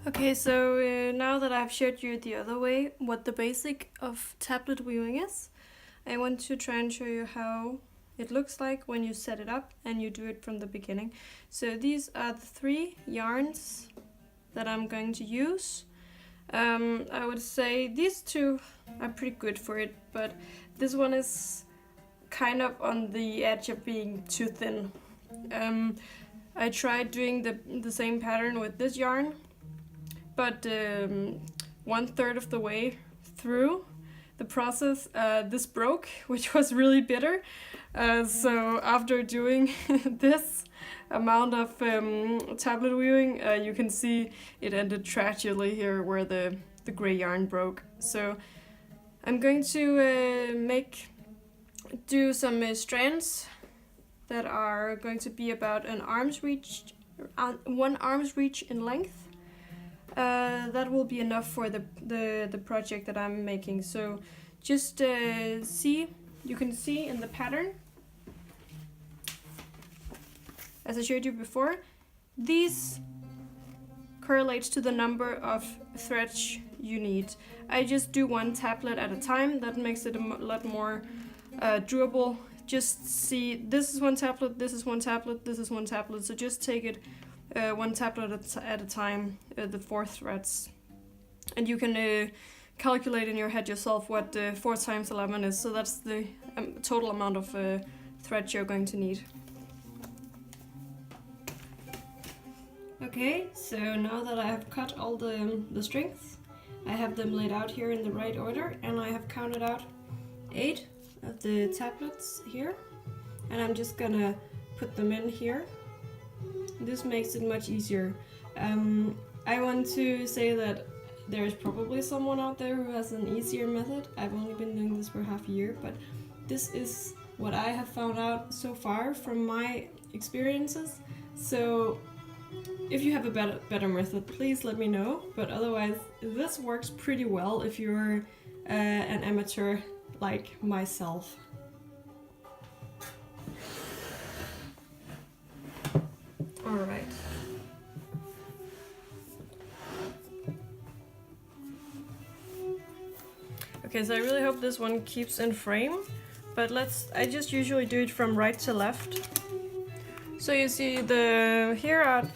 Okay, so now that I've showed you the other way, what the basic of tablet weaving is, I want to try and show you how it looks like when you set it up and you do it from the beginning. So these are the 3 yarns that I'm going to use. I would say these 2 are pretty good for it, but this one is kind of on the edge of being too thin. I tried doing the same pattern with this yarn, but 1/3 of the way through the process, this broke, which was really bitter. So after doing this amount of tablet weaving, you can see it ended tragically here where the gray yarn broke. So I'm going to do some strands that are going to be about an arm's reach, 1 arm's reach in length. That will be enough for the project that I'm making. So just you can see in the pattern, as I showed you before, these correlates to the number of threads you need. I just do 1 tablet at a time. That makes it a lot more doable. Just see, this is 1 tablet, this is 1 tablet, this is 1 tablet. So just take it 1 tablet at a time, the 4 threads. And you can calculate in your head yourself what 4 times 11 is. So that's the total amount of threads you're going to need. Okay, so now that I have cut all the strings, I have them laid out here in the right order, and I have counted out 8 of the tablets here, and I'm just gonna put them in here. This makes it much easier. I want to say that there's probably someone out there who has an easier method. I've only been doing this for half a year, but this is what I have found out so far from my experiences. So if you have a better method, please let me know. But otherwise, this works pretty well if you're an amateur like myself. Alright. Okay, so I really hope this one keeps in frame, but I just usually do it from right to left. So you see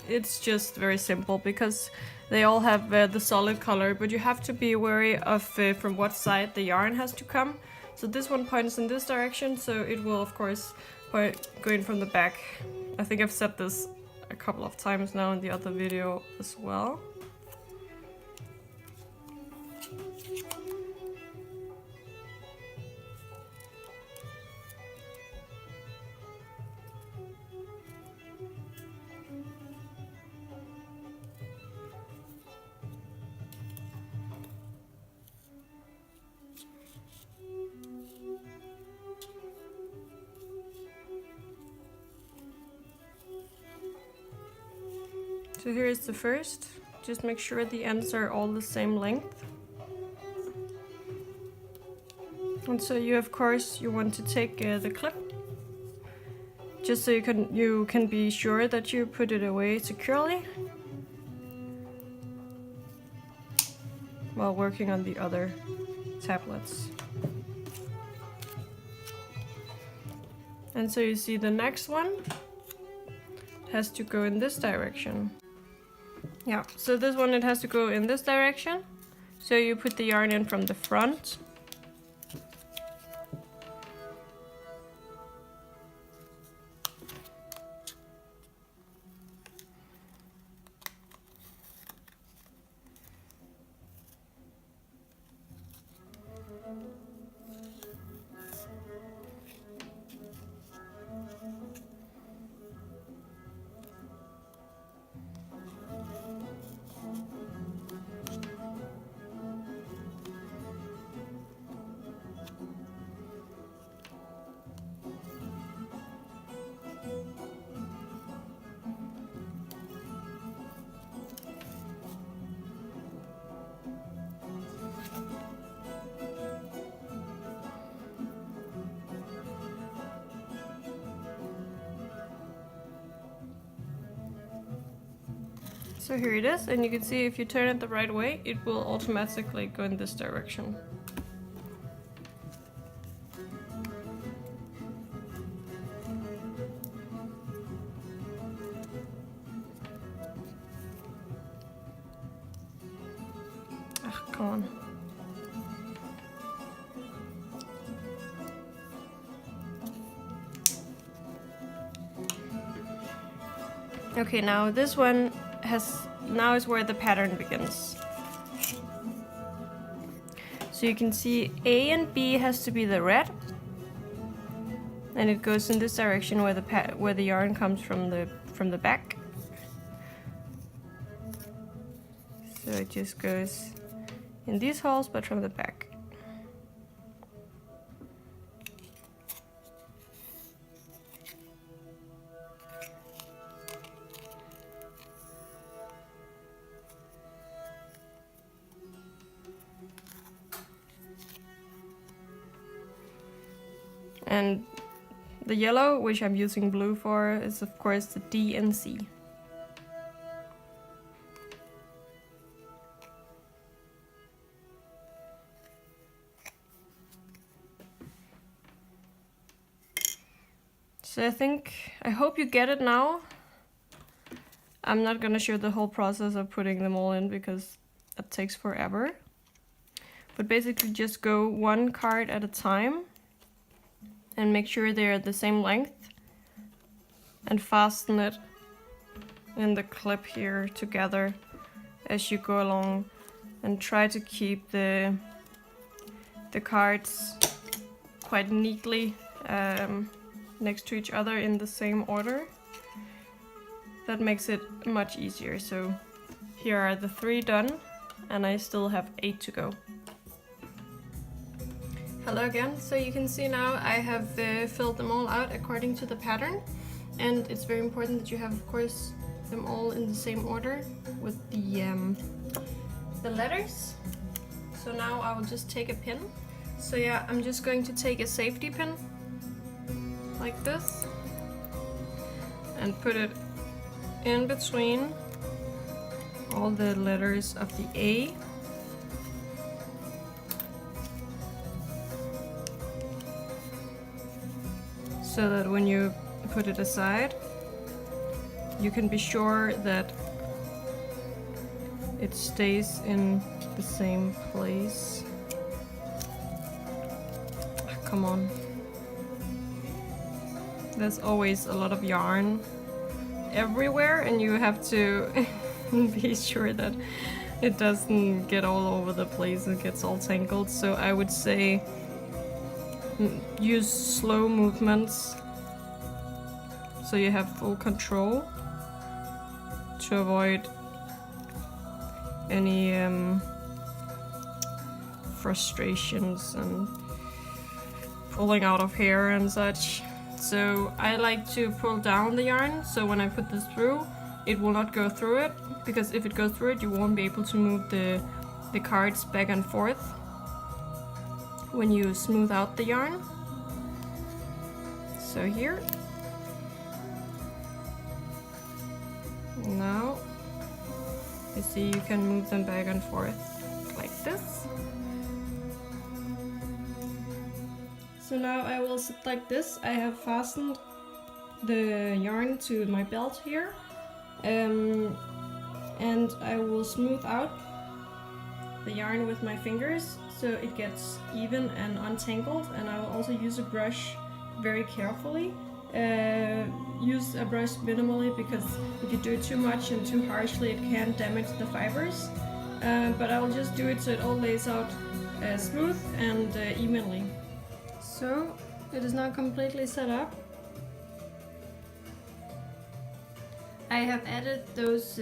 it's just very simple because they all have the solid color, but you have to be wary of from what side the yarn has to come. So this one points in this direction, so it will of course go in from the back. I think I've said this a couple of times now in the other video as well. So here is the first. Just make sure the ends are all the same length. And so you want to take the clip, just so you can be sure that you put it away securely while working on the other tablets. And so you see the next one has to go in this direction. Yeah, so this one, it has to go in this direction. So you put the yarn in from the front. So here it is, and you can see if you turn it the right way, it will automatically go in this direction. Ah, come on. Okay, now this one now is where the pattern begins. So you can see A and B has to be the red, and it goes in this direction where the yarn comes from the back. So it just goes in these holes, but from the back. And the yellow, which I'm using blue for, is of course the D and C. So I hope you get it now. I'm not gonna show the whole process of putting them all in because it takes forever. But basically just go one card at a time and make sure they're the same length and fasten it in the clip here together as you go along, and try to keep the cards quite neatly next to each other in the same order. That makes it much easier. So here are the 3 done, and I still have 8 to go. Hello again. So you can see now I have filled them all out according to the pattern, and it's very important that you have, of course, them all in the same order with the letters. So now I will just take a pin. So yeah, I'm just going to take a safety pin like this and put it in between all the letters of the A. So that when you put it aside, you can be sure that it stays in the same place. Come on. There's always a lot of yarn everywhere, and you have to be sure that it doesn't get all over the place and gets all tangled. So I would say use slow movements so you have full control to avoid any frustrations and pulling out of hair and such. So I like to pull down the yarn, so when I put this through, it will not go through it, because if it goes through it, you won't be able to move the cards back and forth when you smooth out the yarn. So here. Now you see you can move them back and forth like this. So now I will sit like this. I have fastened the yarn to my belt here, and I will smooth out the yarn with my fingers so it gets even and untangled, and I will also use a brush very carefully. Use a brush minimally, because if you do it too much and too harshly, it can damage the fibers. But I will just do it so it all lays out smooth and evenly. So it is now completely set up. I have added those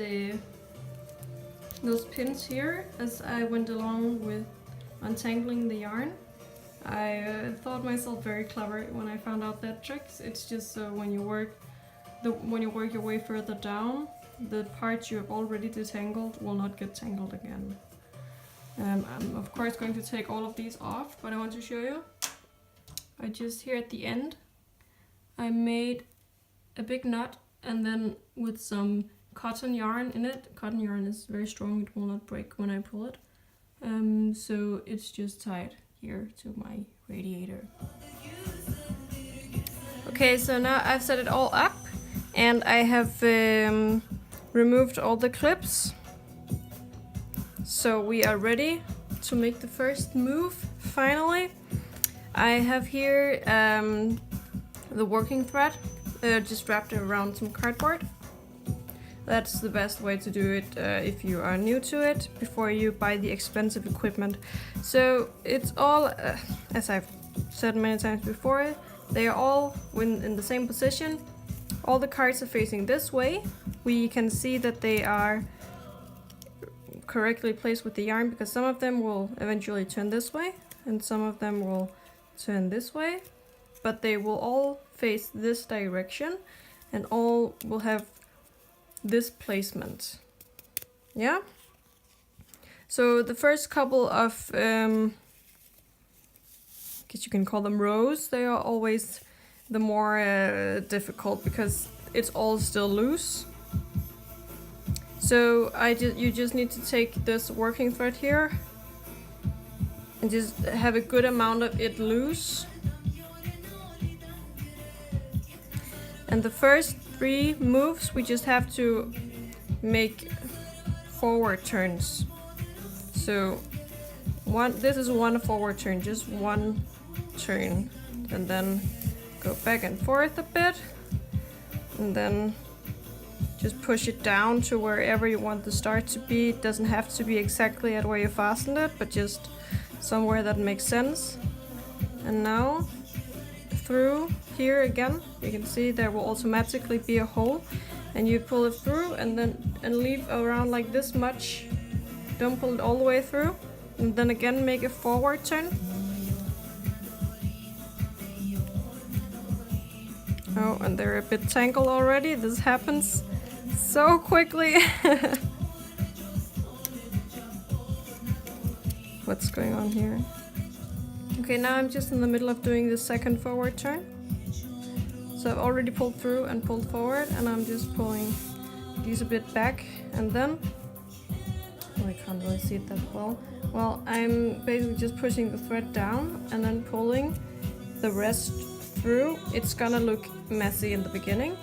pins here as I went along with untangling the yarn. I thought myself very clever when I found out that trick. It's just so when you work your way further down, the parts you have already detangled will not get tangled again. I'm of course going to take all of these off, but I want to show you. I just, here at the end, I made a big knot, and then with some cotton yarn in it. Cotton yarn is very strong, it will not break when I pull it. So it's just tied here to my radiator. Okay, so now I've set it all up and I have removed all the clips. So we are ready to make the first move, finally. I have here the working thread, just wrapped around some cardboard. That's the best way to do it if you are new to it, before you buy the expensive equipment. So it's all, as I've said many times before, they are all in the same position. All the cards are facing this way. We can see that they are correctly placed with the yarn, because some of them will eventually turn this way and some of them will turn this way, but they will all face this direction and all will have this placement. Yeah, so the first couple of I guess you can call them rows, they are always the more difficult because it's all still loose. So you just need to take this working thread here and just have a good amount of it loose. And the first 3 moves we just have to make forward turns. So this is one forward turn, just one turn, and then go back and forth a bit, and then just push it down to wherever you want the start to be. It doesn't have to be exactly at where you fastened it, but just somewhere that makes sense. And now through here again, you can see there will automatically be a hole, and you pull it through and leave around like this much. Don't pull it all the way through, and then again make a forward turn. Oh, and they're a bit tangled already. This happens so quickly. What's going on here? Okay, now I'm just in the middle of doing the second forward turn. So I've already pulled through and pulled forward, and I'm just pulling these a bit back, and then I can't really see it that well. Well, I'm basically just pushing the thread down and then pulling the rest through. It's gonna look messy in the beginning.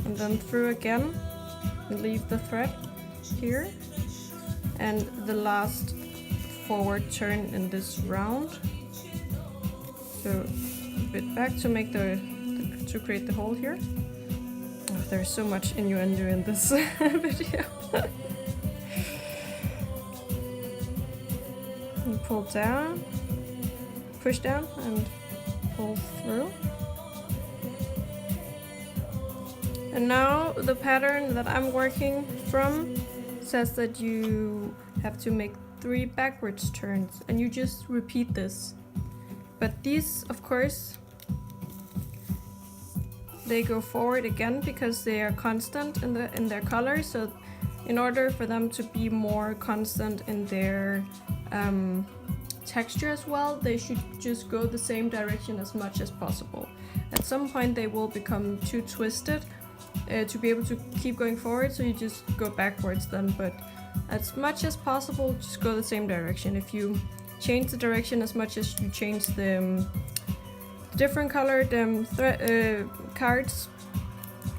And then through again, and leave the thread here. And the last forward turn in this round. So a bit back to make to create the hole here. Oh, there's so much innuendo in this video. And pull down, push down, and pull through. And now the pattern that I'm working from says that you have to make 3 backwards turns, and you just repeat this. But these, of course, they go forward again because they are constant in their color. So in order for them to be more constant in their texture as well, they should just go the same direction as much as possible. At some point they will become too twisted to be able to keep going forward, so you just go backwards then, but as much as possible just go the same direction. If you change the direction as much as you change the different colored cards,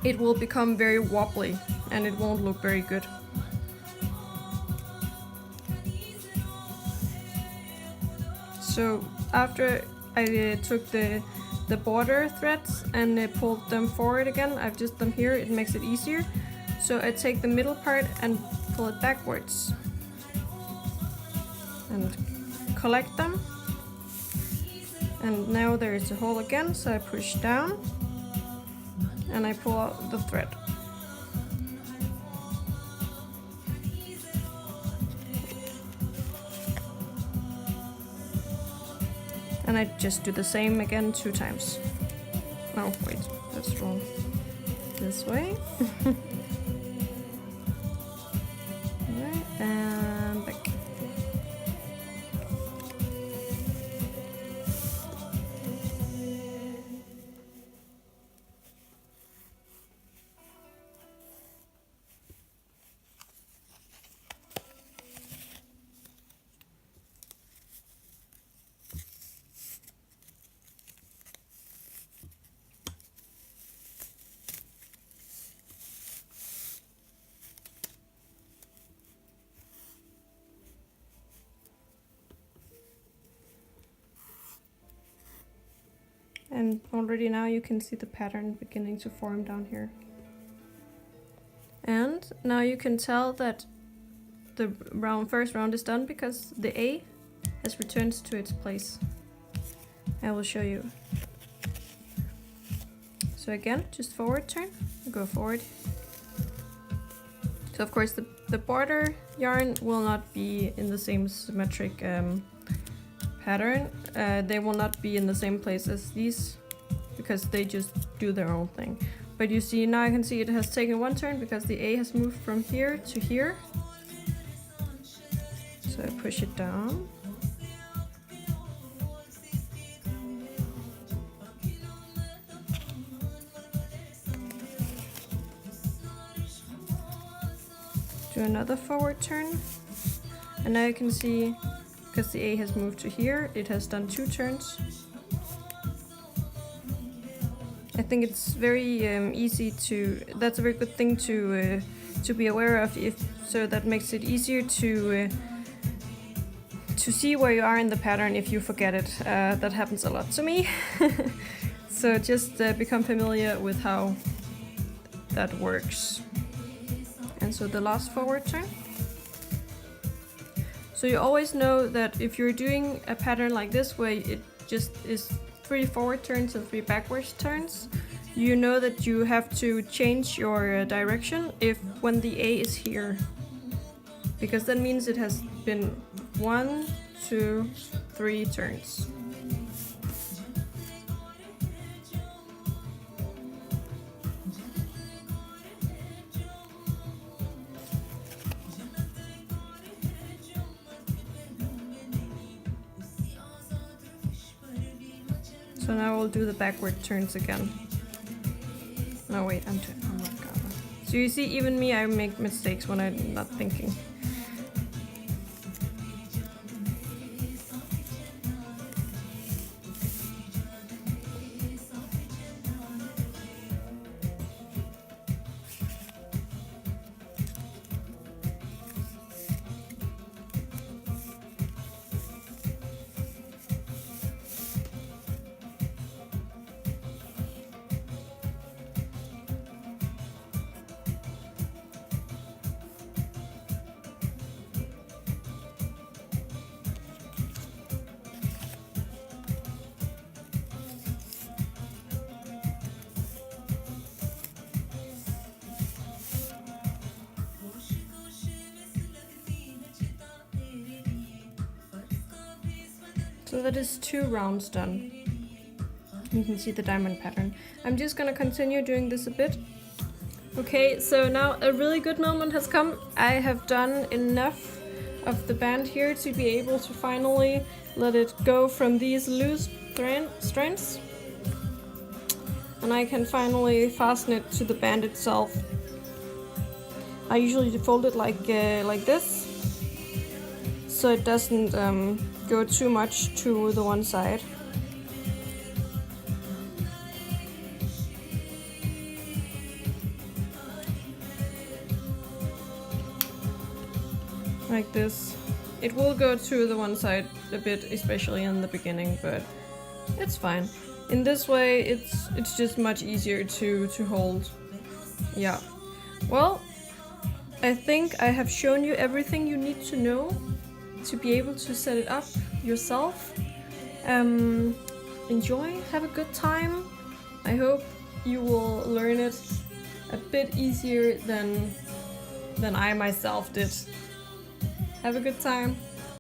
it will become very wobbly and it won't look very good. So after I took the border threads and pulled them forward again, I've just them here, it makes it easier. So I take the middle part and pull it backwards and collect them. And now there is a hole again, so I push down and I pull out the thread. And I just do the same again 2 times. Oh wait, that's wrong. This way. Alright, and back. already now you can see the pattern beginning to form down here. And now you can tell that the first round is done because the A has returned to its place. I will show you. So again, just forward turn, go forward. So of course the border yarn will not be in the same symmetric pattern. They will not be in the same place as these because they just do their own thing. But you see, now I can see it has taken one turn because the A has moved from here to here. So I push it down. Do another forward turn. And now you can see, because the A has moved to here, it has done 2 turns. I think it's very easy to, that's a very good thing to be aware of, so that makes it easier to see where you are in the pattern if you forget it. That happens a lot to me. So just become familiar with how that works. And so the last forward turn. So you always know that if you're doing a pattern like this where it just is 3 forward turns and 3 backwards turns, you know that you have to change your direction when the A is here, because that means it has been 1, 2, 3 turns. So now we'll do the backward turns again. No wait, oh my god. So you see, even me, I make mistakes when I'm not thinking. So that is 2 rounds done. You can see the diamond pattern. I'm just gonna continue doing this a bit. Okay, so now a really good moment has come. I have done enough of the band here to be able to finally let it go from these loose strands. And I can finally fasten it to the band itself. I usually fold it like this, so it doesn't go too much to the one side. Like this. It will go to the one side a bit, especially in the beginning, but it's fine. In this way, it's just much easier to hold. Yeah. Well, I think I have shown you everything you need to know to be able to set it up yourself. Enjoy, have a good time. I hope you will learn it a bit easier than I myself did. Have a good time.